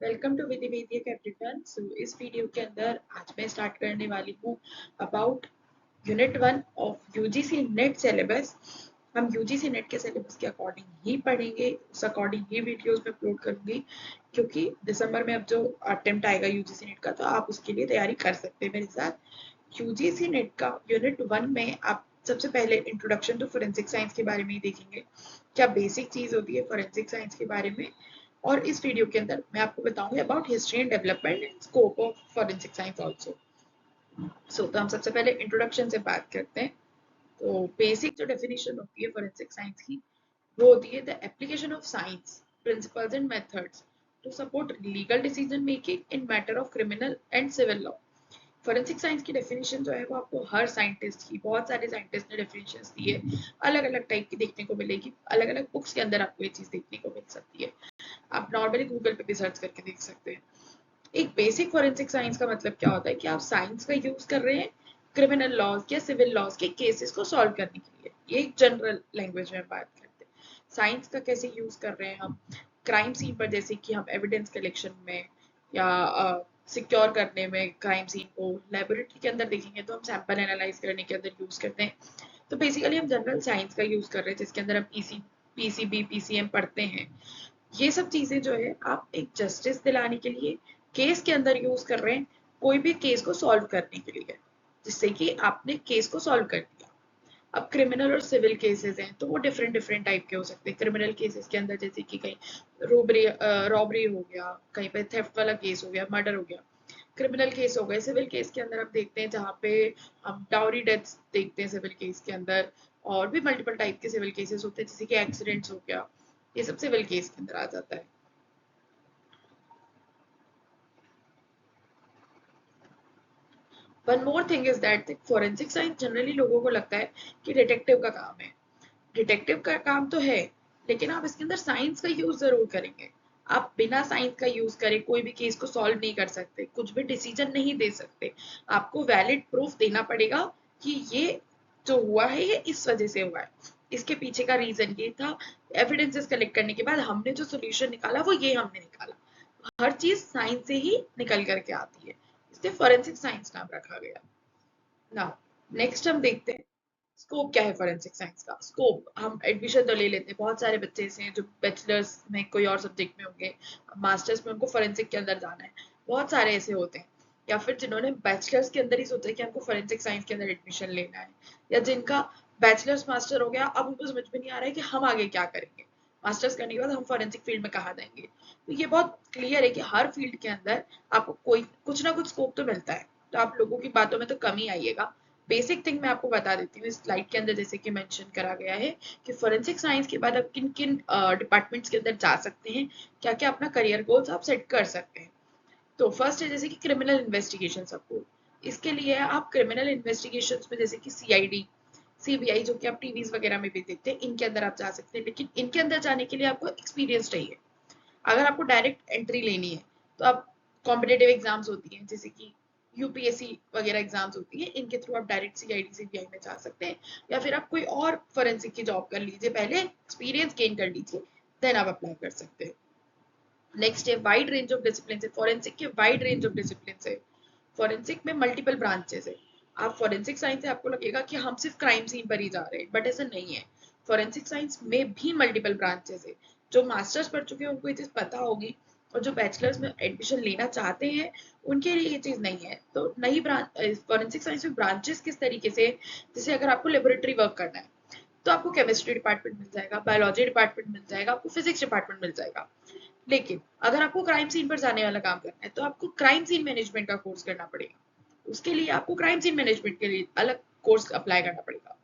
Welcome to विधि वैदिक everyone. सो इस video के अंदर आज मैं स्टार्ट करने वाली हूँ about unit 1 of UGC net syllabus. हम यूजीसी नेट के सिलेबस के अकॉर्डिंग ही पढ़ेंगे, उस अकॉर्डिंग ही वीडियोस में अपलोड करूंगी, क्योंकि दिसंबर में अब जो अटेम्प्ट आएगा यूजीसी नेट का, तो आप उसके लिए तैयारी कर सकते हैं मेरे साथ। यूजीसी नेट का यूनिट 1 में आप सबसे पहले इंट्रोडक्शन टू फोरेंसिक साइंस के बारे में ही देखेंगे, क्या बेसिक चीज होती है फोरेंसिक साइंस के बारे में। और इस वीडियो के अंदर मैं आपको बताऊंगी about history and development and scope of forensic science also. तो हम सबसे पहले इंट्रोडक्शन से बात करते हैं। तो बेसिक जो डेफिनेशन होती है फॉरेंसिक साइंस की, वो होती है the application of science principles and methods to support legal decision making in matter of criminal and civil law. Forensic science की डेफिनेशन जो है वो आपको हर साइंटिस्ट की, बहुत सारे साइंटिस्ट ने डेफिनेशंस दी है, अलग अलग टाइप की देखने को मिलेगी, अलग अलग बुक्स के अंदर आपको ये चीज देखने को मिल सकती है। आप नॉर्मली गूगल पे भी सर्च करके देख सकते हैं। एक बेसिक फोरेंसिक साइंस का मतलब क्या होता है कि आप साइंस का यूज कर रहे हैं क्रिमिनल लॉज या सिविल लॉज के केसेस को सॉल्व करने के लिए। ये एक जनरल लैंग्वेज में बात करते हैं। साइंस का कैसे यूज कर रहे हैं हम क्राइम सीन पर, जैसे कि हम एविडेंस कलेक्शन में या सिक्योर करने में क्राइम सीन को। लेबोरेटरी के अंदर देखेंगे तो हम सैंपल एनालाइज करने के अंदर यूज करते हैं। तो बेसिकली हम जनरल साइंस का यूज कर रहे हैं, जिसके अंदर हम पीसीबी पीसीएम पढ़ते हैं। ये सब चीजें जो है आप एक जस्टिस दिलाने के लिए केस के अंदर यूज कर रहे हैं, कोई भी केस को सॉल्व करने के लिए, जिससे कि आपने केस को सॉल्व कर दिया। अब क्रिमिनल और सिविल केसेस हैं तो वो डिफरेंट डिफरेंट टाइप के हो सकते हैं। क्रिमिनल केसेस के अंदर जैसे कि कहीं रॉबरी हो गया, कहीं पे थेफ्ट वाला केस हो गया, मर्डर हो गया, क्रिमिनल केस हो गए। सिविल केस के अंदर हम देखते हैं जहाँ पे हम डाउरी डेथ्स देखते हैं सिविल केस के अंदर। और भी मल्टीपल टाइप के सिविल केसेस होते हैं, जैसे कि एक्सीडेंट्स हो गया, ये सब सिविल केस के अंदर आ जाता है। One more thing is that forensic science generally लोगों को लगता है कि डिटेक्टिव का काम है। डिटेक्टिव का काम तो है, लेकिन आप इसके अंदर साइंस का यूज जरूर करेंगे। आप बिना साइंस का यूज करे कोई भी केस को सॉल्व नहीं कर सकते, कुछ भी डिसीजन नहीं दे सकते। आपको वैलिड प्रूफ देना पड़ेगा कि ये जो हुआ है ये इस वजह से हुआ है, इसके पीछे का रीजन ये था। एविडेंसेस कलेक्ट करने के बाद हमने जो सोल्यूशन निकाला वो ये हमने निकाला। हर चीज साइंस से ही निकल करके आती है, इसलिए फॉरेंसिक साइंस नाम रखा गया। नाउ नेक्स्ट हम देखते हैं स्कोप क्या है फोरेंसिक साइंस का। स्कोप हम एडमिशन तो ले लेते हैं, बहुत सारे बच्चे ऐसे हैं जो बैचलर्स में कोई और सब्जेक्ट में होंगे, मास्टर्स में उनको फोरेंसिक के अंदर जाना है। बहुत सारे ऐसे होते हैं, या फिर जिन्होंने बैचलर्स के अंदर ही सोचा है कि हमको फोरेंसिक साइंस के अंदर एडमिशन लेना है, या जिनका बैचलर्स मास्टर हो गया, अब उनको समझ में नहीं आ रहा है कि हम आगे क्या करेंगे, मास्टर्स करने के बाद हम फोरेंसिक फील्ड में कहाँ जाएंगे। तो ये बहुत क्लियर है कि हर फील्ड के अंदर आपको कोई कुछ ना कुछ स्कोप तो मिलता है। तो आप लोगों की बातों में तो कम ही आइएगा। बेसिक थिंग मैं आपको बता देती हूँ इस स्लाइड के अंदर, जैसे कि मेंशन करा गया है कि फोरेंसिक साइंस के बाद आप किन किन डिपार्टमेंट्स के अंदर जा सकते हैं, क्या क्या अपना करियर गोल्स आप सेट कर सकते हैं। तो फर्स्ट है जैसे कि क्रिमिनल इन्वेस्टिगेशन सपोर्ट। इसके लिए आप क्रिमिनल इन्वेस्टिगेशन में जैसे कि सीआईडी, सीबीआई, जो कि आप टीवीज वगैरह में भी देखते हैं, इनके अंदर आप जा सकते हैं। लेकिन इनके अंदर जाने के लिए आपको एक्सपीरियंस चाहिए। अगर आपको डायरेक्ट एंट्री लेनी है तो आप कॉम्पिटेटिव एग्जाम्स होती हैं, जैसे कि यूपीएससी वगैरह एग्जाम्स होती है, इनके थ्रू आप डायरेक्ट सीआईडी सीबीआई में जा सकते हैं। या फिर आप कोई और फोरेंसिक की जॉब कर लीजिए, पहले एक्सपीरियंस गेन कर लीजिए, देन आप अप्लाई कर सकते हैं। नेक्स्ट है वाइड रेंज ऑफ डिसिप्लिन है। फॉरेंसिक के वाइड रेंज ऑफ डिसिप्लिन है। फॉरेंसिक में मल्टीपल ब्रांचेस है। आप फॉरेंसिक साइंस से आपको लगेगा कि हम सिर्फ क्राइम सीन पर ही जा रहे हैं, बट ऐसा नहीं है। फॉरेंसिक साइंस में भी मल्टीपल ब्रांचेस है। जो मास्टर्स पढ़ चुके हैं उनको ये चीज पता होगी, और जो बैचलर्स में एडमिशन लेना चाहते हैं उनके लिए ये चीज नहीं है। तो नई ब्रांच फॉरेंसिक साइंस में ब्रांचेस किस तरीके से, जैसे अगर आपको लेबोरेटरी वर्क करना है तो आपको केमिस्ट्री डिपार्टमेंट मिल जाएगा, बायोलॉजी डिपार्टमेंट मिल जाएगा, आपको फिजिक्स डिपार्टमेंट मिल जाएगा। लेकिन अगर आपको क्राइम सीन पर जाने वाला काम करना है तो आपको क्राइम सीन मैनेजमेंट का कोर्स करना पड़ेगा। उसके लिए आपको क्राइम सीन मैनेजमेंट के लिए अलग कोर्स अप्लाई करना पड़ेगा।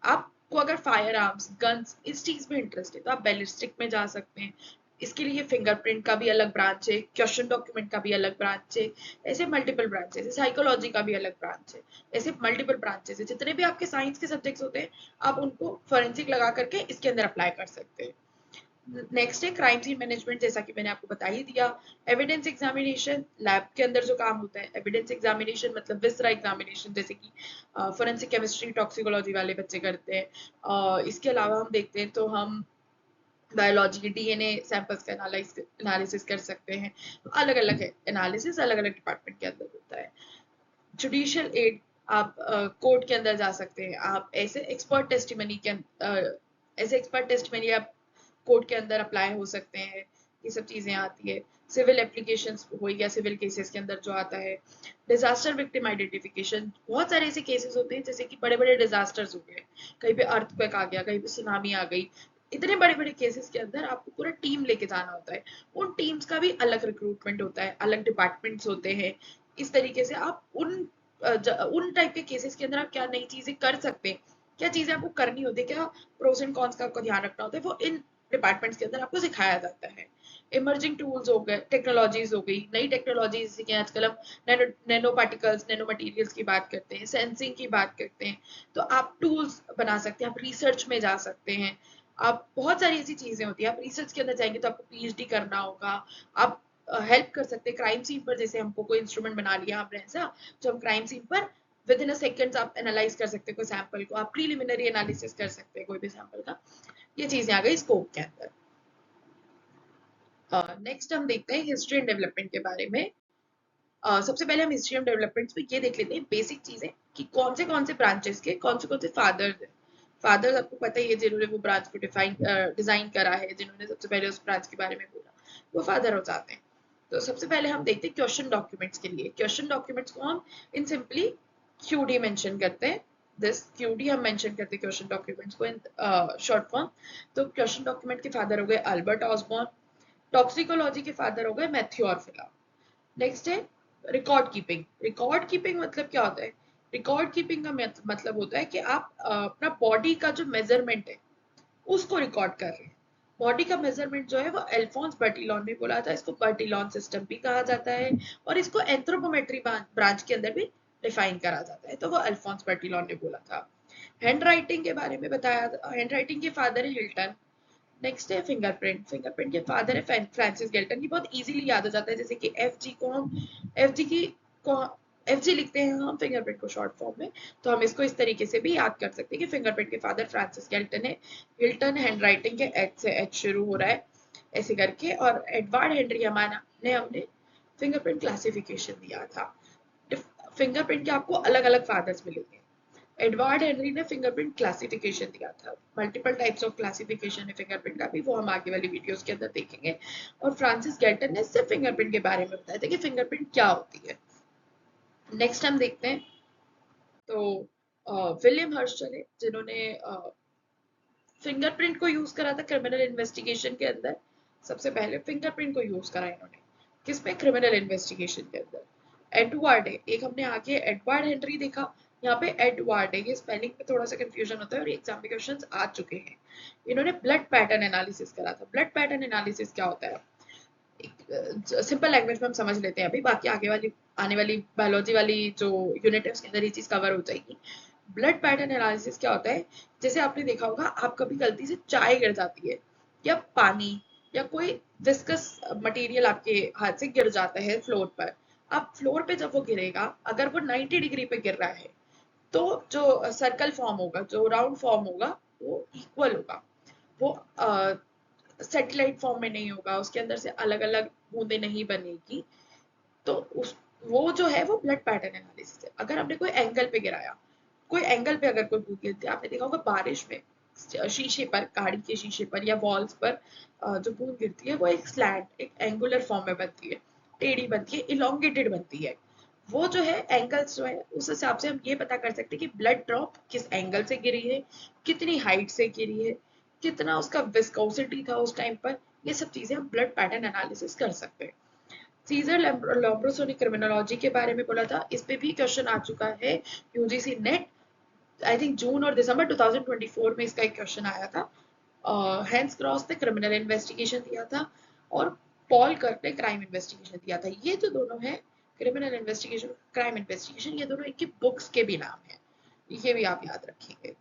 आपको अगर फायर आर्म्स गन्स इस चीज में इंटरेस्ट है तो आप बैलिस्टिक में जा सकते हैं। इसके लिए फिंगरप्रिंट का भी अलग ब्रांच है, क्वेश्चन डॉक्यूमेंट का भी अलग ब्रांच है। ऐसे मल्टीपल ब्रांचेस है, साइकोलॉजी का भी अलग ब्रांच है। ऐसे मल्टीपल ब्रांचेस है, जितने भी आपके साइंस के सब्जेक्ट्स होते हैं आप उनको फोरेंसिक लगा करके इसके अंदर अप्लाई कर सकते हैं। नेक्स्ट है क्राइम सीन मैनेजमेंट, जैसा कि मैंने आपको बता ही दिया। एविडेंस एग्जामिनेशन, लैब के अंदर जो काम होता है एविडेंस एग्जामिनेशन मतलब विसरा एग्जामिनेशन, जैसे कि फोरेंसिक केमिस्ट्री टॉक्सिकोलॉजी वाले बच्चे करते हैं। इसके अलावा हम देखते हैं तो हम बायोलॉजी के डीएनए सैंपल्स का एनालिसिस कर सकते हैं। अलग अलग है एनालिसिस, अलग अलग डिपार्टमेंट के अंदर होता है। जुडिशियल एड, आप कोर्ट के अंदर जा सकते हैं, आप ऐसे एक्सपर्ट टेस्टिमनी आप कोर्ट के अंदर अप्लाई हो सकते हैं। ये सब चीजें आती है। सिविल एप्लीकेशंस हो गया, सिविल केसेस के अंदर जो आता है। डिजास्टर विक्टिम आइडेंटिफिकेशन, बहुत सारे ऐसे केसेस होते हैं जैसे कि बड़े बड़े डिजास्टर्स हो गए, कहीं पे अर्थक्वेक आ गया, कहीं पे सुनामी आ गई, इतने बड़े बड़े केसेस के अंदर आपको पूरा टीम लेके जाना होता है। उन टीम्स का भी अलग रिक्रूटमेंट होता है, अलग डिपार्टमेंट्स होते हैं। इस तरीके से आप उन टाइप के केसेस के अंदर आप क्या नई चीजें कर सकते हैं, क्या चीजें आपको करनी होती है, क्या प्रोस एंड कॉन्स का आपको ध्यान रखना होता है, वो इन डिपार्टमेंट्स के अंदर आपको सिखाया जाता है। इमर्जिंग टूल्स हो गए, टेक्नोलॉजीज हो गई, नई टेक्नोलॉजीज जैसे कि आजकल हम नैनो पार्टिकल्स, नैनो मटेरियल्स की बात करते हैं, सेंसिंग की बात करते हैं, तो आप टूल्स बना सकते हैं, आप रिसर्च में जा सकते हैं। आप बहुत सारी ऐसी चीजें होती है, आप रिसर्च के अंदर जाएंगे तो आपको पीएचडी करना होगा। आप हेल्प कर सकते हैं क्राइम सीन पर, जैसे हमको कोई इंस्ट्रूमेंट बना लिया हमने ऐसा, जो हम क्राइम सीन पर विद इन अ सेकेंड्स आप एनालाइज कर सकते हैं कोई सैंपल को, आप प्रीलिमिनरी एनालिसिस कर सकते हैं कोई भी सैंपल का। ये चीजें आ गई स्कोप के अंदर। नेक्स्ट हम देखते हैं हिस्ट्री एंड डेवलपमेंट के बारे में। सबसे पहले हम हिस्ट्री एंड डेवलपमेंट में ये देख लेते हैं बेसिक चीजें कि कौन से ब्रांचेस के कौन से फादर्स हैं। फादर्स आपको पता ही है, जिन्होंने वो ब्रांच को डिजाइन करा है, जिन्होंने सबसे पहले उस ब्रांच के बारे में बोला, वो फादर हो जाते हैं। तो सबसे पहले हम देखते हैं क्वेश्चन डॉक्यूमेंट्स के लिए। क्वेश्चन डॉक्यूमेंट्स को हम इन सिंपली क्यूडी मेंशन करते हैं। दिस क्यूडी हम मेंशन करते हैं क्वेश्चन डॉक्यूमेंट्स को इन शॉर्ट फॉर्म। तो क्वेश्चन डॉक्यूमेंट के फादर हो गए अल्बर्ट ऑसबॉर्न। टॉक्सिकोलॉजी के फादर हो गए मैथ्यू ऑर्फिला। नेक्स्ट है रिकॉर्ड कीपिंग। रिकॉर्ड कीपिंग मतलब क्या होता है? रिकॉर्ड कीपिंग का मतलब होता है कि आप अपना बॉडी का जो मेजरमेंट है उसको रिकॉर्ड कर रहे हैं। बॉडी का मेजरमेंट जो है वो अल्फोंस बर्टिलॉन ने बोला था, इसको बर्टिलॉन सिस्टम भी कहा जाता है, और इसको एंथ्रोपोमेट्री ब्रांच के अंदर भी डिफाइन करा जाता है, तो वो अल्फोंस बर्टिलॉन ने बोला था। हैंड राइटिंग के बारे में बताया, हैंड राइटिंग के फादर है हिल्टन। नेक्स्ट है फिंगरप्रिंट। फिंगरप्रिंट के फादर है फ्रांसिस गेल्टन। ये बहुत इजीली याद हो जाता है, जैसे कि एफ जी की को एफ जी लिखते हैं हम फिंगरप्रिंट को शॉर्ट फॉर्म में, तो हम इसको इस तरीके से भी याद कर सकते हैं कि फिंगरप्रिंट के फादर फ्रांसिस गेल्टन है। हिल्टन हैंड राइटिंग के एच से एच शुरू हो रहा है ऐसे करके, और एडवर्ड हेनरी हमारा ने हमने फिंगरप्रिंट क्लासिफिकेशन दिया था। फिंगरप्रिंट के आपको अलग अलग फादर्स मिलेंगे। एडवर्ड हेनरी ने फिंगरप्रिंट क्लासिफिकेशन दिया था। मल्टीपल टाइप्स ऑफ क्लासिफिकेशन है फिंगरप्रिंट का भी, वो हम आगे वाली वीडियोस के अंदर देखेंगे। और फ्रांसिस गेल्टन ने सिर्फ फिंगरप्रिंट के बारे में बताया था कि फिंगरप्रिंट क्या होती है। नेक्स्ट हम देखते हैं, तो विलियम हर्शल है, जिन्होंने फिंगरप्रिंट को यूज करा था क्रिमिनल इन्वेस्टिगेशन के अंदर। सबसे पहले फिंगरप्रिंट को यूज करा इन्होंने किसमें? क्रिमिनल इन्वेस्टिगेशन के अंदर। एडवर्ड है एक, हमने आगे एडवर्ड हेनरी देखा, यहाँ पे एडवर्ड है। ये स्पेलिंग में थोड़ा सा कंफ्यूजन होता है और एग्जाम में क्वेश्चंस आ चुके हैं। इन्होंने ब्लड पैटर्न एनालिसिस करा था। ब्लड पैटर्न एनालिसिस क्या होता है? सिंपल लैंग्वेज में हम समझ लेते हैं अभी, बाकी आगे वाली आने वाली बायोलॉजी वाली जो यूनिट है उसके अंदर ये चीज कवर हो जाएगी। ब्लड पैटर्न एनालिसिस क्या होता है? जैसे आपने देखा होगा, आप कभी गलती से चाय गिर जाती है या पानी या कोई विस्कस मटेरियल आपके हाथ से गिर जाता है फ्लोर पर। आप फ्लोर पे जब वो गिरेगा, अगर वो 90 डिग्री पे गिर रहा है, तो जो सर्कल फॉर्म होगा, जो राउंड फॉर्म होगा, वो इक्वल होगा। वो सैटेलाइट फॉर्म में नहीं होगा, उसके अंदर से अलग अलग बूंदे नहीं बनेगी। तो उस वो जो है वो ब्लड पैटर्न एनालिसिस है। अगर आपने कोई एंगल पे गिराया, कोई एंगल पे अगर कोई बूंद गिरती है, आपने देखा होगा बारिश में शीशे पर, गाड़ी के शीशे पर या वॉल्स पर जो बूंद गिरती है वो एक स्लैंट, एक एंगुलर फॉर्म में बनती है, टेढ़ी बनती है, इलोंगेटेड बनती है। वो जो है एंगल्स जो है, उस हिसाब से हम ये पता कर सकते हैं कि ब्लड ड्रॉप किस एंगल से गिरी है, कितनी हाइट से गिरी है, कितना उसका विस्कोसिटी था उस टाइम पर। ये सब चीजें हम ब्लड पैटर्न एनालिसिस कर सकते हैं। सीजर लैम्ब्रोसो ने क्रिमिनोलॉजी के बारे में बोला था, इस पे भी क्वेश्चन आ चुका है यूजीसी नेट। आई थिंक जून और दिसंबर 2024 में इसका एक क्वेश्चन आया था। हैंस क्रॉस ने क्रिमिनल इन्वेस्टिगेशन दिया था, और पॉल कर्क ने क्राइम इन्वेस्टिगेशन दिया था। ये जो दोनों है, क्रिमिनल इन्वेस्टिगेशन, क्राइम इन्वेस्टिगेशन, ये दोनों इनकी बुक्स के भी नाम है, ये भी आप याद रखेंगे।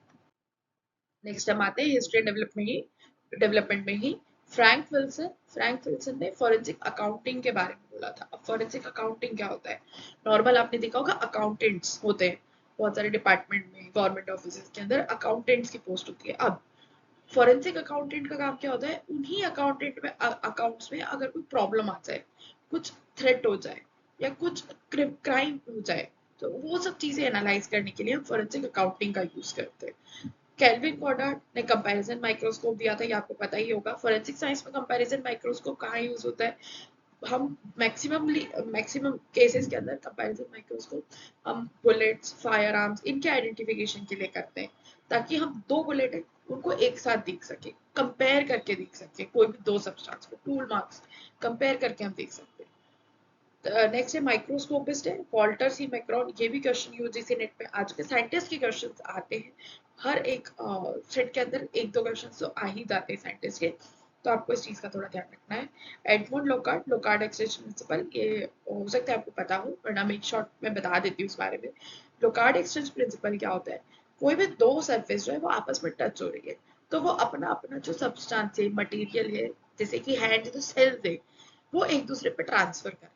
नेक्स्ट हम आते हैं हिस्ट्री एंड डेवलपमेंट में ही फ्रैंक विल्सन ने फॉरेंसिक अकाउंटिंग के बारे में बोला था। अब फॉरेंसिक अकाउंटिंग क्या होता है? नॉर्मल आपने देखा होगा अकाउंटेंट्स होते हैं बहुत सारे डिपार्टमेंट में, गवर्नमेंट ऑफिस के अंदर अकाउंटेंट्स की पोस्ट होती है। अब फॉरेंसिक अकाउंटेंट का काम क्या होता है, उन्हीं अकाउंट्स में अगर कोई प्रॉब्लम आ जाए, कुछ थ्रेट हो जाए या कुछ क्राइम हो जाए, तो वो सब चीजें एनालाइज करने के लिए हम फॉरेंसिक अकाउंटिंग का यूज करते हैं। केल्विन गॉडार्ड ने कंपैरिजन माइक्रोस्कोप दिया था, ये आपको पता ही होगा। फोरेंसिक साइंस में कंपैरिजन माइक्रोस्कोप कहाँ यूज होता है, हम मैक्सिमम केसेस के अंदर कंपैरिजन माइक्रोस्कोप हम बुलेट्स, फायर आर्म्स, इनके आइडेंटिफिकेशन के लिए करते हैं, ताकि हम दो बुलेट है उनको एक साथ देख सके, कंपेयर करके देख सके, कोई भी दो सब्सटेंस को टूल मार्क्स कंपेयर करके हम देख सकते हैं। नेक्स्ट है माइक्रोस्कोपिस्ट है वॉल्टर सी मैक्रॉन, ये भी क्वेश्चन यूजीसी नेट में आ चुके, साइंटिस्ट के क्वेश्चन आते हैं हर एक सेट के अंदर, एक दो क्वेश्चन तो आ ही जाते हैं साइंटिस्ट के, तो आपको इस चीज का थोड़ा ध्यान रखना है। Edmond Locard, Locard extension principle, ये हो सकता है आपको पता हो, वरना मैं एक शॉर्ट में बता देती हूँ उस बारे में। लोकार्ड एक्सटेंशन प्रिंसिपल क्या होता है, कोई भी दो सरफेस जो है वो आपस में टच हो रही है, तो वो अपना अपना जो सब्सटेंस है, मटेरियल है, जैसे कि हैंड जो सेल्स है, वो एक दूसरे पे ट्रांसफर कर,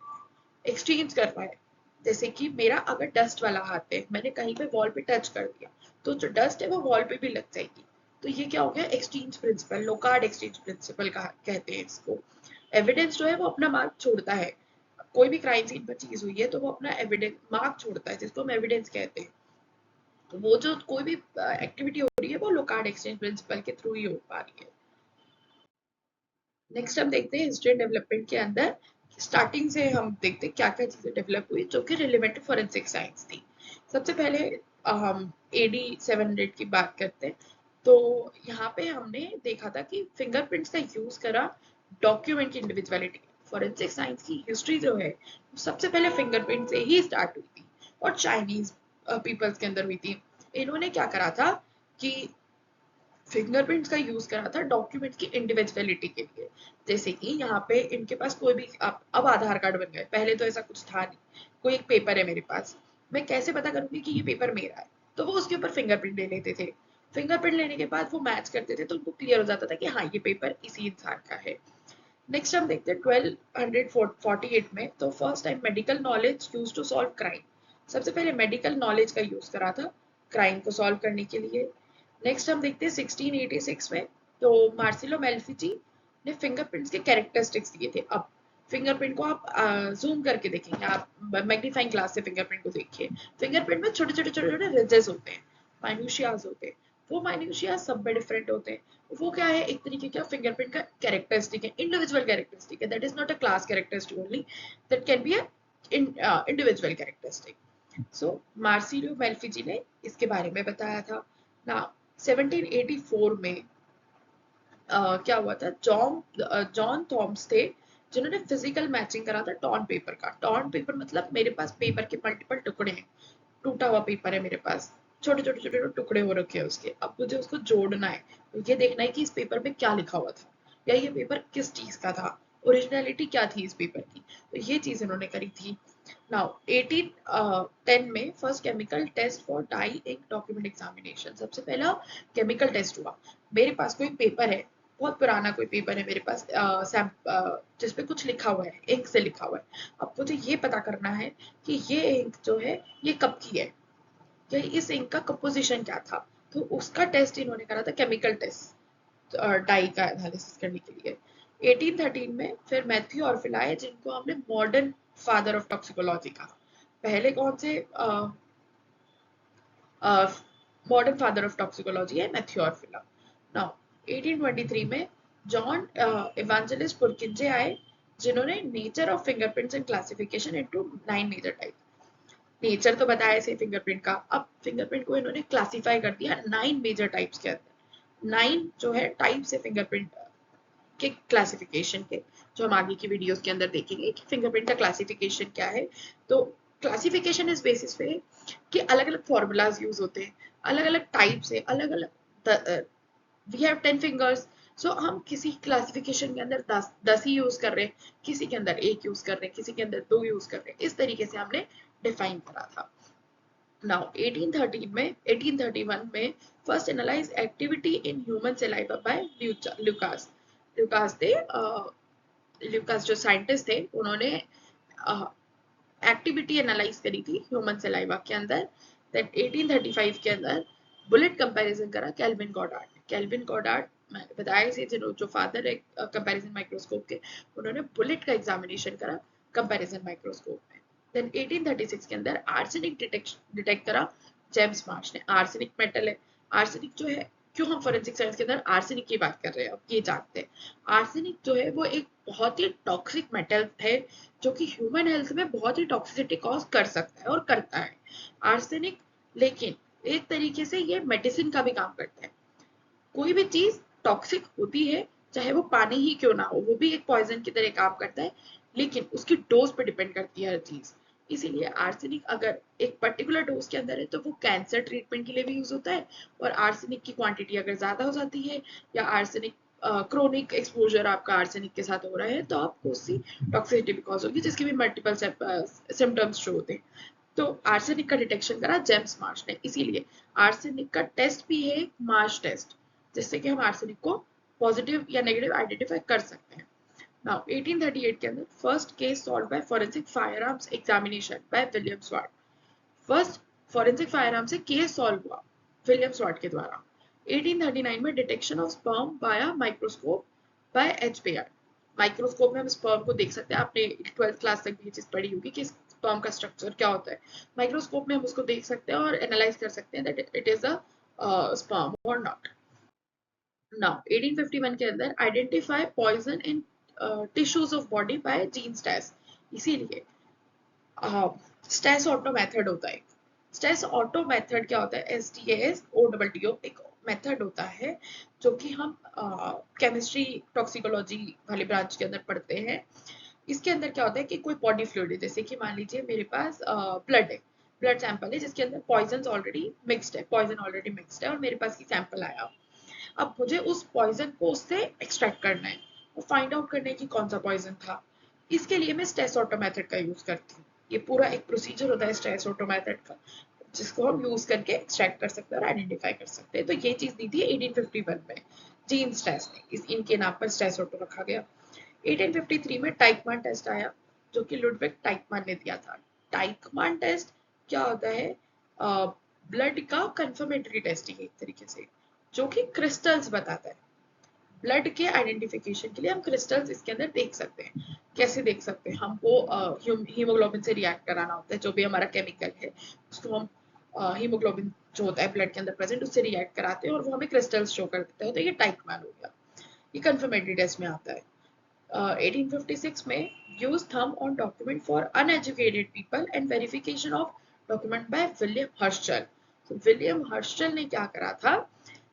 एक्सचेंज कर पाए। जैसे कि मेरा अगर डस्ट वाला हाथ है, मैंने कहीं पे वॉल पे टच कर दिया, तो जो डस्ट है वो वॉल पे भी लग जाएगी, तो ये क्या हो गया, exchange principle, Locard exchange principle का कहते हैं इसको। एविडेंस जो है वो अपना मार्क छोड़ता है, कोई भी क्राइम सीन पर चीज हुई है तो वो अपना एविडेंस मार्क छोड़ता है, जिसको हम एविडेंस कहते हैं। तो वो जो कोई भी एक्टिविटी हो रही है वो लोकार्ड एक्सचेंज प्रिंसिपल के थ्रू ही हो पा रही है। नेक्स्ट हम देखते हैं हिस्ट्री एंड डेवलपमेंट के अंदर, स्टार्टिंग से हम देखते हैं क्या क्या चीजें डेवलप हुई जो कि रिलेवेंट टू फॉरेंसिक साइंस थी। सबसे पहले हम एडी 700 की बात करते हैं, तो यहाँ पे हमने देखा था कि फिंगरप्रिंट्स का यूज करा डॉक्यूमेंट की इंडिविजुअलिटी। फॉरेंसिक साइंस की हिस्ट्री जो है सबसे पहले फिंगरप्रिंट से ही स्टार्ट हुई थी और चाइनीज पीपल्स के अंदर हुई थी। इन्होंने क्या करा था कि फिंगरप्रिंट्स का यूज करा था डॉक्यूमेंट की इंडिविजुअलिटी के लिए। जैसे कि यहाँ पे इनके पास कोई भी अब आधार कार्ड बन गए, पहले तो ऐसा कुछ था नहीं, कोई एक पेपर है मेरे पास, मैं कैसे पता करूंगी कि ये पेपर मेरा है, तो वो उसके ऊपर फिंगरप्रिंट ले लेते थे। फिंगरप्रिंट लेने के बाद वो मैच करते थे तो उनको क्लियर हो जाता था कि हाँ ये पेपर इसी इंसान का है। नेक्स्ट हम देखते हैं 1248 में, तो first time medical knowledge use to solve crime, सबसे पहले मेडिकल नॉलेज का यूज करा था क्राइम को सॉल्व करने के लिए। नेक्स्ट हम देखते हैं 1686 में, तो मार्सिलो मेल्फिजी ने फिंगरप्रिंट्स के कैरेक्टरिस्टिक्स दिए थे। अब फिंगरप्रिंट को आप जूम करके देखेंगे, आप मैग्नीफाइंग ग्लास से फिंगरप्रिंट को देखिए, फिंगरप्रिंट में छोटे छोटे छोटे छोटे रिजेस होते हैं, माइन्यूशियाज होते हैं, वो माइन्यूशिया सब में डिफरेंट होते हैं। वो क्या है, एक तरीके का फिंगरप्रिंट का कैरेक्टरिस्टिक है, इंडिविजुअल कैरेक्टरिस्टिक है, that is not a class characteristic only, that can be an individual characteristic. So Marcello Malpighi ने इसके बारे में बताया था ना। 1784 में क्या हुआ था, जॉन थॉम्स थे जिन्होंने फिजिकल मैचिंग करा था टॉर्न पेपर का। टॉर्न पेपर मतलब मेरे पास पेपर के मल्टीपल टुकड़े हैं, टूटा हुआ पेपर है मेरे पास, छोटे छोटे छोटे छोटे टुकड़े हो रखे हैं उसके, अब मुझे उसको जोड़ना है, तो ये देखना है कि इस पेपर में क्या लिखा हुआ था, या ये पेपर किस चीज का था, ओरिजिनलिटी क्या थी इस पेपर की, तो ये चीज इन्होंने करी थी। नाउ 1810 में first chemical test for dye ink document examination, सबसे पहला केमिकल टेस्ट हुआ। मेरे पास कोई पेपर है, बहुत पुराना कोई पेपर है मेरे पास, जिसपे कुछ लिखा हुआ है, इंक से लिखा हुआ है, अब मुझे ये पता करना है कि ये इंक जो है ये कब की है, या इस इंक का कंपोजिशन क्या था, तो उसका टेस्ट इन्होंने करा था, केमिकल टेस्ट डाई का एनालिसिस करने के लिए। 1813 में फिर मैथ्यू ऑर्फिल आए, जिनको हमने मॉडर्न फादर ऑफ टॉक्सिकोलॉजी कहा। पहले कौन से मॉडर्न फादर ऑफ टॉक्सिकोलॉजी है, मैथ्यू ऑर्फिला। नाउ 1823 में जॉन इवेंजेलिस्ट पुरकिंजे आए, जिन्होंने nature of fingerprints and classification into 9 major type, nature तो बताया से फिंगरप्रिंट का, अब फिंगरप्रिंट को इन्होंने क्लासिफाई कर दिया 9 मेजर टाइप्स के अंदर। 9 जो है टाइप्स है फिंगरप्रिंट के क्लासिफिकेशन के, जो हम आगे की वीडियोस के अंदर देखेंगे कि फिंगरप्रिंट का क्लासिफिकेशन क्या है। तो क्लासिफिकेशन इस बेसिस पे कि अलग अलग फॉर्मूलाज यूज होते हैं, अलग अलग टाइप्स है, अलग अलग, वी हैव 10 फिंगर्स, सो हम किसी क्लासिफिकेशन के अंदर 10 ही यूज कर रहे हैं, किसी के अंदर एक यूज कर रहे हैं, किसी के अंदर दो यूज कर रहे हैं, इस तरीके से हमने डिफाइन करा था। नाउ 1813 में 1831 में first analyse activity in human saliva by Lucas. Lucas थे ल्यूकास जो साइंटिस्ट थे, उन्होंने एक्टिविटी एनालाइज करी थी ह्यूमन सलाइवा के अंदर। देन 1835 के अंदर बुलेट कंपैरिजन करा केल्विन गॉडार्ड। केल्विन गॉडार्ड मैंने बताया इसे, जो फादर है कंपैरिजन माइक्रोस्कोप के, उन्होंने बुलेट का एग्जामिनेशन करा कंपैरिजन माइक्रोस्कोप में। देन 1836 के अंदर आर्सेनिक डिटेक्ट करा जेम्स मार्श ने। आर्सेनिक मेटल है, आर्सेनिक जो है, क्यों हम फोरेंसिक साइंस के अंदर आर्सेनिक की बात कर रहे हैं अब ये जानते हैं। आर्सेनिक जो है वो एक बहुत ही टॉक्सिक मेटल है जो कि ह्यूमन हेल्थ में बहुत ही टॉक्सिसिटी कॉज कर सकता है और करता है आर्सेनिक। लेकिन एक तरीके से ये मेडिसिन का भी काम करता है। कोई भी चीज टॉक्सिक होती है, चाहे वो पानी ही क्यों ना हो, वो भी एक पॉइजन की तरह काम करता है, लेकिन उसकी डोज पे डिपेंड करती है हर चीज। इसीलिए आर्सेनिक अगर एक पर्टिकुलर डोज के अंदर है तो वो कैंसर ट्रीटमेंट के लिए भी यूज होता है, और आर्सेनिक की क्वांटिटी अगर ज्यादा हो जाती है या आर्सेनिक क्रोनिक एक्सपोजर आपका आर्सेनिक के साथ हो रहा है तो आपको उसकी टॉक्सिसिटी बिकॉज होगी, जिसके भी मल्टीपल सिम्टम्स शो होते हैं। तो आर्सेनिक का डिटेक्शन करा जेम्स मार्श ने। इसीलिए आर्सेनिक का टेस्ट भी है मार्श टेस्ट, जिससे कि हम आर्सेनिक को पॉजिटिव या नेगेटिव आइडेंटिफाई कर सकते हैं। नाउ 1838 के अंदर first case solve by forensic firearms examination by William Swat. First forensic firearm से केस सॉल्व हुआ विलियम स्वाट के द्वारा। 1839 में detection of sperm by microscope by HBR. Microscope में हम स्पर्म को देख सकते हैं, आपने 12th क्लास तक भी ये चीज पढ़ी होगी कि स्पर्म का स्ट्रक्चर क्या होता है। माइक्रोस्कोप में हम उसको देख सकते हैं और एनालाइज कर सकते हैं that it is a sperm और नॉट। नाउ 1851 के अंदर identify poison in tissues of body by Jean Stas. इसीलिए स्टेस ऑटो मेथड होता है। स्टेस ऑटो मेथड क्या होता है? STASOTO एक मेथड होता है जो कि हम केमिस्ट्री टॉक्सिकोलॉजी वाले ब्रांच के अंदर पढ़ते हैं। इसके अंदर क्या होता है कि कोई बॉडी फ्लूइड है, जैसे कि मान लीजिए मेरे पास ब्लड है, ब्लड सैंपल है जिसके अंदर पॉइजन ऑलरेडी मिक्स्ड है, और मेरे पास की सैंपल आया। अब मुझे उस पॉइजन को उससे एक्सट्रैक्ट करना है और फाइंड आउट करना है कि कौन सा पॉइजन था। इसके लिए मैं स्टेस ऑटो मेथड का यूज करती हूँ। ये पूरा एक प्रोसीजर होता है स्टेस ऑटो मेथड का, जिसको हम यूज करके एक्सट्रैक्ट कर सकते हैं और आइडेंटिफाई कर सकते हैं। तो ये चीज दी थी 1851 में जीन स्टेस ने, इनके नाम पर स्टेस ऑटो रखा गया। 1853 में टाइकमान टेस्ट आया जो कि लुडविग टाइकमान ने दिया था। टाइकमान टेस्ट क्या होता है? ब्लड का कंफर्मेटरी टेस्ट है एक तरीके से, जो कि क्रिस्टल्स बताता है। ब्लड के आइडेंटिफिकेशन के लिए हम क्रिस्टल्स इसके अंदर देख सकते हैं। कैसे देख सकते हैं? हमको हीमोग्लोबिन से रिएक्ट कराना होता है, जो भी हमारा केमिकल है उसको हम हीमोग्लोबिन जो होता है ब्लड के अंदर प्रेजेंट, उससे रिएक्ट कराते हैं और वो हमें क्रिस्टल्स शो कर देता है। तो ये टाइकमान हो गया, ये कंफर्मेटरी टेस्ट में आता है। 1856 में use thumb on document for uneducated people and verification of document by William Herschel। तो विलियम हर्शल ने क्या करा था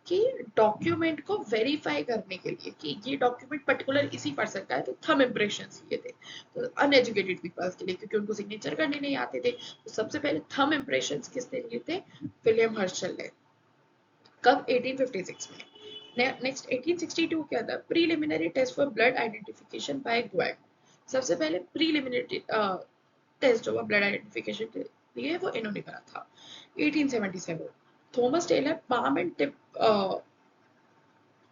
कि डॉक्यूमेंट को वेरीफाई करने के लिए कि ये डॉक्यूमेंट पर्टिकुलर इसी पर्सन का है, तो थंब इम्प्रेशंस लिए थे। तो अनएजुकेटेड पीपल्स के लिए, क्योंकि उनको सिग्नेचर करने नहीं आते थे, तो सबसे पहले थंब इम्प्रेशंस किसने लिए थे? विलियम हर्शल ने। कब? 1856 में। नेक्स्ट 1862 के अंदर preliminary test for blood identification by Gweg. सबसे पहले प्रीलिमिनरी टेस्ट जो ब्लड आइडेंटिफिकेशन के लिए वो इन्होंने करा था। 1877 Thomas Taylor palm and tip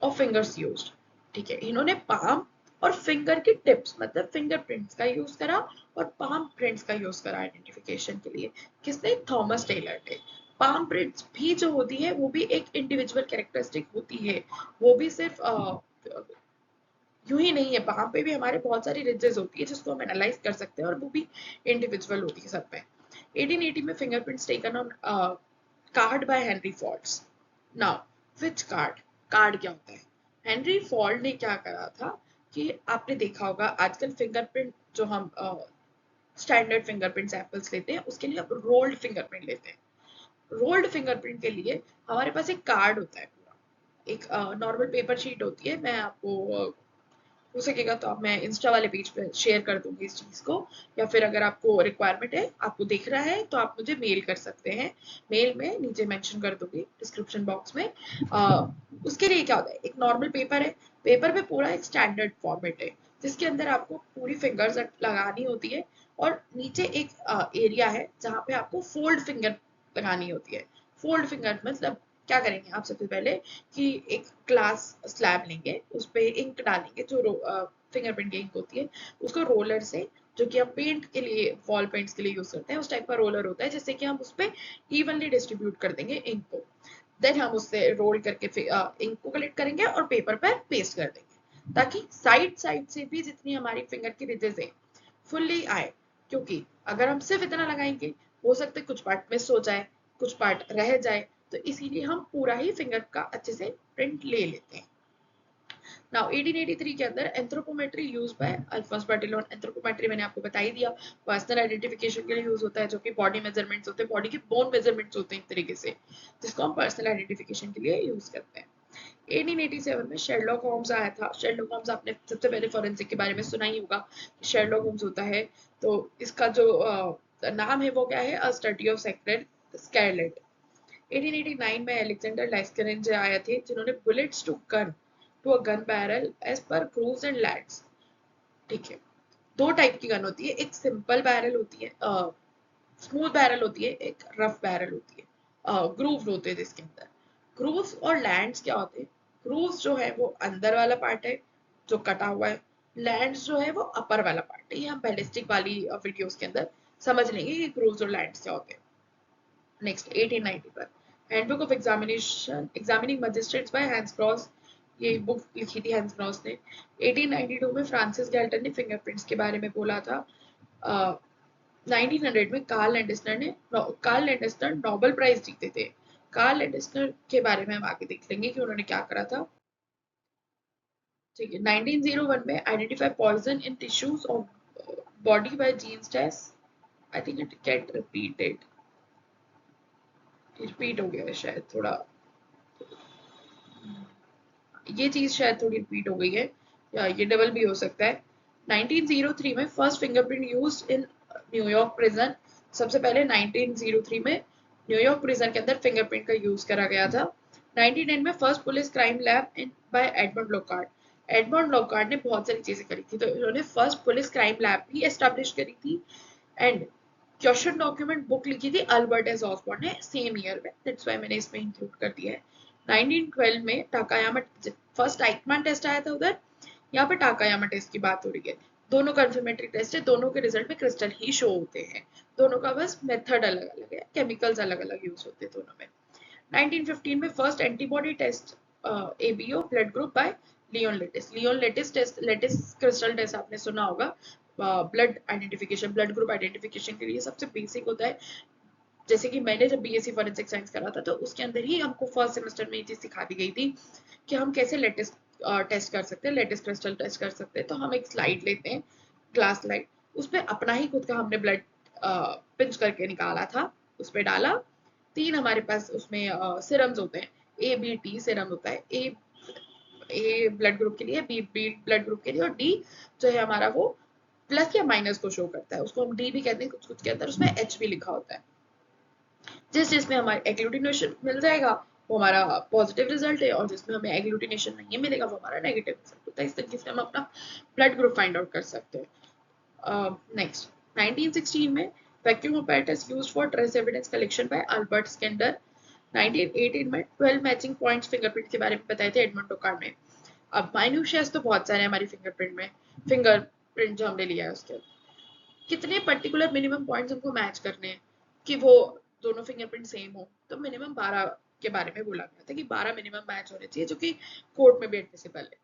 of fingers used. ठीक है, इन्होंने पाम और फिंगर की टिप्स मतलब फिंगरप्रिंट्स का यूज करा और पाम प्रिंट्स का यूज करा आइडेंटिफिकेशन के लिए। किसने? थॉमस टेलर ने। पाम प्रिंट्स भी जो होती है वो भी एक इंडिविजुअल कैरेक्टरिस्टिक होती है, वो भी सिर्फ यूं ही नहीं है, वहां पे भी हमारे बहुत सारी रिजेस होती है जिसको हम एनालाइज कर सकते हैं और वो भी इंडिविजुअल होती है सब में। 1880 में fingerprints taken on card by Henry Faulds. Now which card? Card क्या होता है? हेनरी फॉल्ड ने क्या करा था कि आपने देखा होगा आजकल फिंगरप्रिंट जो हम स्टैंडर्ड फिंगरप्रिंट सैंपल्स लेते हैं उसके लिए हम रोल्ड फिंगरप्रिंट लेते हैं। रोल्ड फिंगरप्रिंट के लिए हमारे पास एक कार्ड होता है पूरा, एक नॉर्मल पेपर शीट होती है। मैं आपको हो सकेगा तो आप मैं इंस्टा वाले पेज पे शेयर कर दूंगी इस चीज को, या फिर अगर आपको रिक्वायरमेंट है, आपको दिख रहा है तो आप मुझे मेल कर सकते हैं। मेल में नीचे मेंशन कर दूंगी डिस्क्रिप्शन बॉक्स में। उसके लिए क्या होता है? एक नॉर्मल पेपर है, पेपर पे पूरा एक स्टैंडर्ड फॉर्मेट है जिसके अंदर आपको पूरी फिंगर्स लगानी होती है और नीचे एक एरिया है जहाँ पे आपको फोल्ड फिंगर लगानी होती है। फोल्ड फिंगर मतलब क्या करेंगे आप? सबसे पहले कि एक ग्लास स्लैब लेंगे, उस पे इंक डालेंगे जो फिंगरप्रिंट की इंक होती है, उसको रोलर से, जो कि हम पेंट के लिए वॉल पेंट्स के लिए यूज करते हैं, उस टाइप का रोलर होता है, जिससे कि हम उस पे इवनली डिस्ट्रीब्यूट कर देंगे इंक को। देन हम उससे रोल करके इंक को कलेक्ट करेंगे और पेपर पर पेस्ट कर देंगे, ताकि साइड साइड से भी जितनी हमारी फिंगर की रिजेस है फुल्ली आए। क्योंकि अगर हम सिर्फ इतना लगाएंगे, हो सकता है कुछ पार्ट मिस हो जाए, कुछ पार्ट रह जाए, तो इसीलिए हम पूरा ही फिंगर का अच्छे से प्रिंट ले लेते हैं। नाउ 1883 के अंदर anthropometry use by Alphonse Bertillon. Anthropometry मैंने आपको बता ही दिया, पर्सनल आइडेंटिफिकेशन के लिए यूज होता है, जो कि बॉडी मेजरमेंट्स होते हैं, बॉडी के बोन मेजरमेंट्स होते हैं एक तरीके से, जिसको हम पर्सनल आइडेंटिफिकेशन के लिए यूज करते हैं। 1887 में शेरलॉक होम्स आया था। शेरलॉक होम्स आपने सबसे पहले फोरेंसिक के बारे में सुना ही होगा, शेरलॉक होम्स होता है, तो इसका जो नाम है वो क्या है, a study of secret scarlet. 1889 में अलेक्जेंडर लाइस्करेंज आए थे, जिन्होंने bullets to a gun barrel edge पर क्रूज एंड लैड्स। ठीक है, दो टाइप की गन होती है, एक सिंपल बैरल होती है, स्मूथ बैरल होती है, एक रफ बैरल होती है, ग्रूव होते हैं जिसके अंदर। ग्रूव्स और लैंड्स क्या होते हैं? ग्रूव्स जो है वो अंदर वाला पार्ट है जो कटा हुआ है, लैंड्स जो है वो अपर वाला पार्ट है। ये हम बैलिस्टिक वाली वीडियोस के अंदर समझ लेंगे कि ग्रूव्स और लैंड्स क्या होते हैं। नेक्स्ट 1890 पर handbook of examination examining magistrates by Hans Gross, ये बुक लिखी थी हैंस क्रॉस ने। 1892 में फ्रांसिस गैल्टन ने फिंगरप्रिंट्स के बारे में बोला था। 1900 में कार्ल लैंडस्टर नोबेल प्राइज जीते थे। कार्ल लैंडस्टर के बारे में हम आगे देख लेंगे कि उन्होंने क्या करा था। ठीक है, 1901 में identify poison in tissues of body by Jean's test. I think it get repeat हो गया है शायद थोड़ा, ये चीज शायद थोड़ी रिपीट हो गई है, या ये डबल भी हो सकता है। 1903 में first fingerprint used in New York prison. सबसे पहले 1903 में न्यूयॉर्क प्रिजन के अंदर फिंगरप्रिंट का यूज करा गया था। 1910 में first police crime lab in by Edmund Lockhart. Edmund Lockhart ने बहुत सारी चीजें करी थी, तो इन्होंने फर्स्ट पुलिस क्राइम लैब भी एस्टैब्लिश करी थी। एंड क्वेश्चन डॉक्यूमेंट बुक लिखी थी अल्बर्ट एस ऑसबॉर्न ने सेम ईयर में, दैट्स व्हाई मैंने इसमें इंक्लूड कर दिया है। 1912 में टाकायामा फर्स्ट आइकमैन टेस्ट आया था उधर, यहाँ पे टाकायामा टेस्ट की बात हो रही है। दोनों कंफर्मेटरी टेस्ट है, दोनों के रिजल्ट में क्रिस्टल ही शो होते हैं, दोनों का बस मेथड अलग अलग है, केमिकल्स अलग अलग यूज होते हैं दोनों में। 1915 में first antibody test ABO blood group by Leone Lattes. Leone Lattes test, Lattes crystal test आपने सुना होगा, blood identification, blood group identification के लिए सबसे बेसिक होता है। जैसे कि मैंने जब बीएससी फॉरेंसिक साइंस करा था, तो उसके अंदर ही हमको फर्स्ट सेमेस्टर में ये चीज सिखा दी गई थी कि हम कैसे लेटेस्ट टेस्ट कर सकते हैं, लेटेस्ट क्रिस्टल टेस्ट कर सकते हैं। तो हम एक स्लाइड लेते हैं, ग्लास स्लाइड, उसमें अपना ही खुद का हमने ब्लड पिंच करके निकाला था, उसमें डाला, तीन हमारे पास उसमें सिरम्स होते हैं, ए बी टी सिरम होता है, ए ब्लड ग्रुप के लिए, बी ब्लड ग्रुप के लिए, और डी जो है हमारा वो प्लस या माइनस को शो करता है, उसको हम डी भी कहते हैं, कुछ कुछ के अंदर उसमें एच भी लिखा होता है। जिसमें हमारे एग्लूटिनेशन मिल जाएगा वो हमारा पॉजिटिव रिजल्ट है, और जिसमें हमें एग्लूटिनेशन नहीं मिलेगा वो हमारा नेगेटिव रिजल्ट होता है। इस तरीके से हम अपना ब्लड ग्रुप फाइंड आउट कर सकते हैं। नेक्स्ट 1916 में vacuum apparatus used for trace evidence collection by Albert Skender। 1918 में 12 मैचिंग पॉइंट्स फिंगरप्रिंट के बारे में बताए थे एडमंड टोकार्ड ने। अब माइन्यूशियास तो बहुत सारे हमारी फिंगरप्रिंट में, फिंगरप्रिंट जो हमने लिया है उसके कितने पर्टिकुलर मिनिमम पॉइंट्स हमको मैच करने हैं कि वो दोनों फिंगरप्रिंट सेम हो, तो मिनिमम 12 के बारे में बोला गया था कि 12 मिनिमम मैच होने चाहिए, जो कि कोर्ट में भी एडमिसिबल है।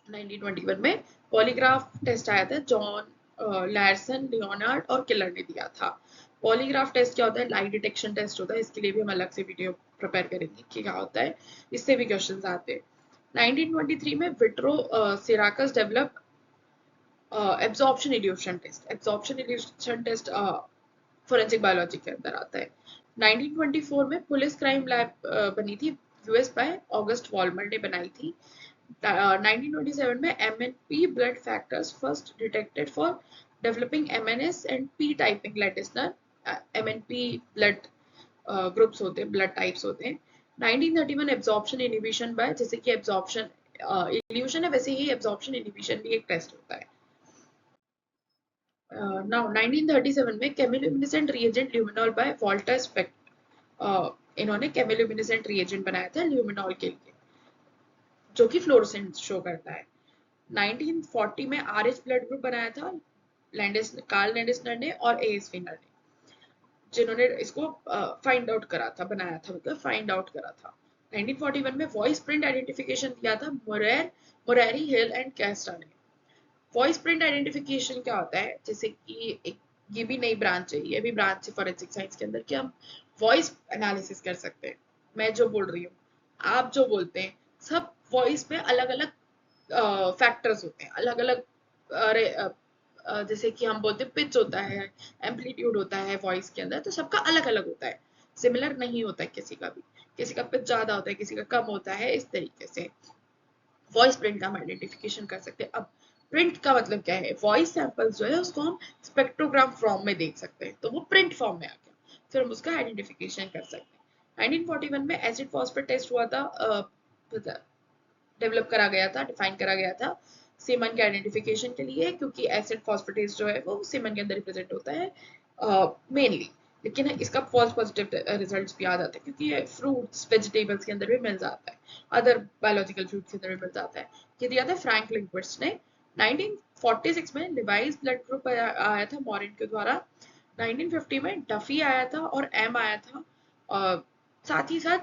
1921 में पॉलीग्राफ टेस्ट आया था, जॉन लैरसन, लियोनार्ड और किलर ने दिया था। पॉलीग्राफ टेस्ट क्या होता है? लाइट डिटेक्शन टेस्ट होता है, इसके लिए भी हम अलग से वीडियो प्रिपेयर करेंगे कि क्या होता है, इससे भी क्वेश्चंस आते हैं। 1923 में Vittorio Siracusa develop absorption elution test. Absorption elution test forensic biology के अंदर आता है। 1924 में पुलिस क्राइम लैब बनी थी, यूएस बाय ऑगस्ट वॉलमर ने बनाई थी। 1927 में MNP blood factors first detected for developing MNS and P typing Landsteiner. MNP blood groups होते हैं, ब्लड टाइप्स होते हैं। 1931 एब्जॉर्प्शन इनहिबिशन बाय, जैसे कि एब्जॉर्प्शन इल्यूशन है वैसे ही एब्जॉर्प्शन इनहिबिशन भी एक टेस्ट होता है। Now 1937 में केमिलुमिनेसेंट रिएजेंट ल्यूमिनॉल बाय वॉल्टर स्पेक्ट, इन्होंने केमिलुमिनेसेंट रिएजेंट बनाया था ल्यूमिनॉल के लिए, जो कि फ्लोरोसेंट शो करता है। 1940 में RH ब्लड ग्रुप बनाया था कार्ल लैंडस्टर ने और AS फिनर ने, जिन्होंने इसको फाइंड आउट करा था, बनाया था, मतलब फाइंड आउट करा था। 1941 में वॉइस प्रिंट आइडेंटिफिकेशन दिया था मोरेरी, हिल एंड कैस्टा ने। वॉइस प्रिंट आइडेंटिफिकेशन क्या होता है, जैसे कि एक ये भी नई ब्रांच है, ये भी ब्रांच है फॉरेंसिक साइंस के अंदर, कि हम वॉइस एनालिसिस कर सकते हैं। मैं जो बोल रही हूँ, आप जो बोलते हैं, सब वॉइस में अलग अलग फैक्टर्स होते हैं, अलग अलग। अरे जैसे कि हम बोलते हैं पिच होता है, एम्पलीट्यूड होता है वॉइस के अंदर, तो सबका अलग अलग होता है, सिमिलर नहीं होता है किसी का भी। किसी का पिच ज्यादा होता है, किसी का कम होता है, इस तरीके से वॉइस प्रिंट का हम आइडेंटिफिकेशन कर सकते हैं। अब प्रिंट का मतलब क्या है, वॉइस सैंपल्स जो है उसको हम स्पेक्ट्रोग्राम फॉर्म में देख सकते हैं, तो वो प्रिंट फॉर्म में आ गया, फिर हम उसका आइडेंटिफिकेशन कर सकते हैं। 1941 में एसिड फॉस्फेट टेस्ट हुआ था, डेवलप करा गया था, डिफाइन करा गया था सीमन के आइडेंटिफिकेशन के लिए, क्योंकि एसिड फॉस्फेटेज जो है वो सीमन के अंदर रिप्रेजेंट होता है मेनली। लेकिन इसका फॉल्स पॉजिटिव रिजल्ट्स भी आ जाते हैं, क्योंकि ये फ्रूट्स वेजिटेबल्स के अंदर भी मिल जाता है, अदर बायोलॉजिकल फ्रूट्स के अंदर भी मिल जाता है। ये दिया था फ्रैंक लिंक्विस्ट ने। 1946 में लिवाइस ब्लड ग्रुप आया था मॉरिन के द्वारा। 1950 में डफी आया था और एम आया था। साथ ही साथ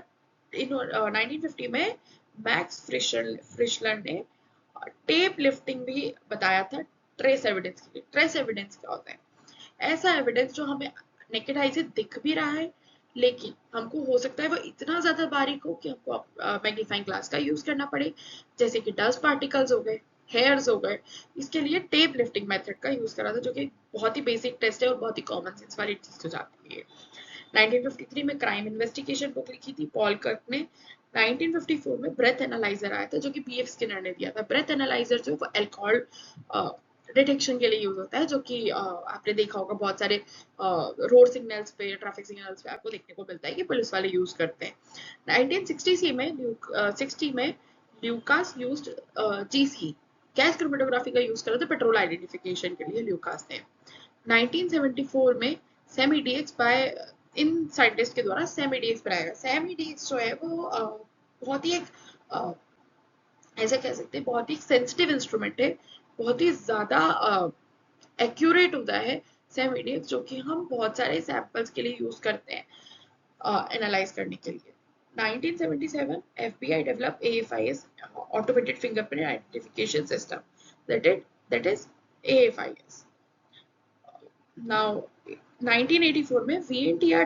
1950 में मैक्स फ्रिशलर ने टेप लिफ्टिंग भी बताया था ट्रेस एविडेंस के लिए। ट्रेस एविडेंस क्या होता है, ऐसा एविडेंस जो हमें नेकेड आई से दिख भी रहा है, लेकिन हमको हो सकता है वो इतना ज्यादा बारीक हो कि हमको मैग्नीफाइंग ग्लास का यूज करना पड़े, जैसे कि डस्ट पार्टिकल्स हो गए, हेयर्स हो गए। इसके लिए टेप लिफ्टिंग मेथड का यूज करा था, जो कि बहुत ही बेसिक टेस्ट है और बहुत ही कॉमन सेंस वाली चीज हो जाती है। 1953 में क्राइम इन्वेस्टिगेशन बुक लिखी थी पॉल कर्क ने। 1954 में ब्रेथ एनालाइजर आया था, जो कि बीएफ स्किनर ने दिया था। ब्रेथ एनालाइजर जो वो अल्कोहल डिटेक्शन के लिए यूज होता है, जो कि आपने देखा होगा बहुत सारे रोड सिग्नल्स पे, ट्रैफिक सिग्नल्स पे आपको देखने को मिलता है कि पुलिस वाले यूज करते हैं। 1960 में 60 में Lucas used GC gas chromatography का यूज करा था पेट्रोल आइडेंटिफिकेशन के लिए ल्यूकास ने। 1974 में सेमीडीएक्स बाय इन साइंटिस्ट के द्वारा सेमीडीएक्स बनाया गया। सेमीडीएक्स जो है वो बहुत ही एक ऐसा कह सकते हैं बहुत ही सेंसिटिव इंस्ट्रूमेंट है, बहुत ही ज्यादा एक्यूरेट होता है सेमीडीएक्स, जो कि हम बहुत सारे सैंपल्स के लिए यूज करते हैं एनालाइज करने के लिए। 1977 FBI developed AFIS automated fingerprint identification system, that is AFIS. Now 1984 में VNTR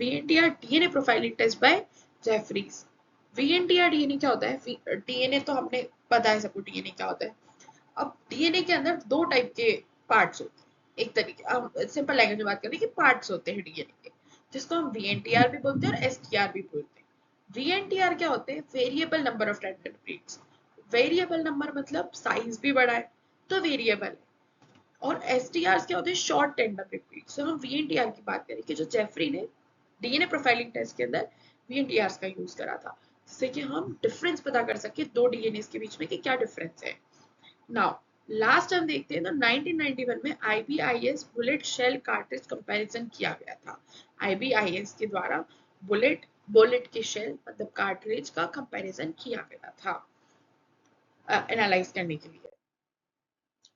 DNA profiling test by Jeffries। VNTR DNA क्या होता है, DNA तो हमने पता है सबको DNA क्या होता है। अब DNA के अंदर दो टाइप के पार्ट्स होते हैं, एक तरीके हम सिंपल लैंग्वेज में बात करें कि पार्ट्स होते हैं DNA के, जिसको हम VNTR भी बोलते हैं और STR भी बोलते हैं। VNTR क्या होते हैं, variable number of tender breeds. Variable number मतलब साइज भी बड़ा है तो वेरिएबल है। और STRs क्या होते हैं, शॉर्ट टेंडर रिपीट। सो हम VNTR की बात करें कि जो जेफरी ने डीएनए प्रोफाइलिंग टेस्ट के अंदर VNTRs का यूज करा था, जिससे कि हम डिफरेंस पता कर सके दो डीएनए के बीच में कि क्या डिफरेंस है। नाउ लास्ट हम देखते हैं तो 1991 में IBIS bullet shell cartridge comparison किया गया था। IBIS के द्वारा बुलेट के शेल मतलब कार्ट्रिज का कंपैरिजन किया गया था एनालाइज करने के लिए।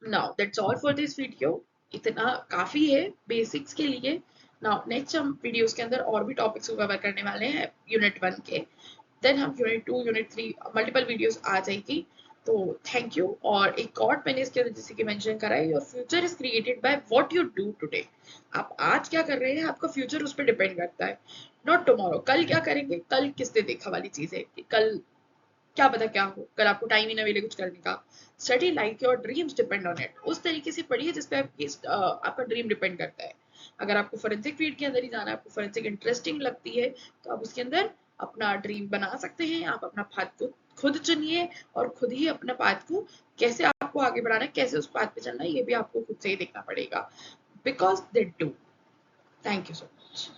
Now that's all for this video. इतना काफी है बेसिक्स के लिए। नाउ नेक्स्ट हम वीडियोस के अंदर और भी टॉपिक्स को कवर करने वाले हैं यूनिट 1 के, देन हम यूनिट 2 यूनिट 3 मल्टीपल वीडियोस आ जाएगी। तो थैंक यू। और एक और मैंने इसके अंदर जैसे कि मेंशन करा है, your future is created by what you do today. आप आज क्या कर रहे हैं, आपका फ्यूचर उस पर डिपेंड करता है, नॉट टुमारो। कल क्या करेंगे, कल किसने देखा वाली चीज है कि कल क्या पता क्या हो, कल आपको टाइम ही ना मिले कुछ करने का। Study like your dreams depend on it. उस तरीके से पढ़िए जिसपे आपका ड्रीम डिपेंड करता है। अगर आपको फोरेंसिक फील्ड के अंदर ही जाना है, आपको फोरेंसिक इंटरेस्टिंग लगती है, तो आप उसके अंदर अपना ड्रीम बना सकते हैं। आप अपना पाथ को खुद चुनिए और खुद ही अपना पाथ को कैसे आपको आगे बढ़ाना है, कैसे उस पाथ पे चलना है, ये भी आपको खुद से ही देखना पड़ेगा, because they do. Thank you so much.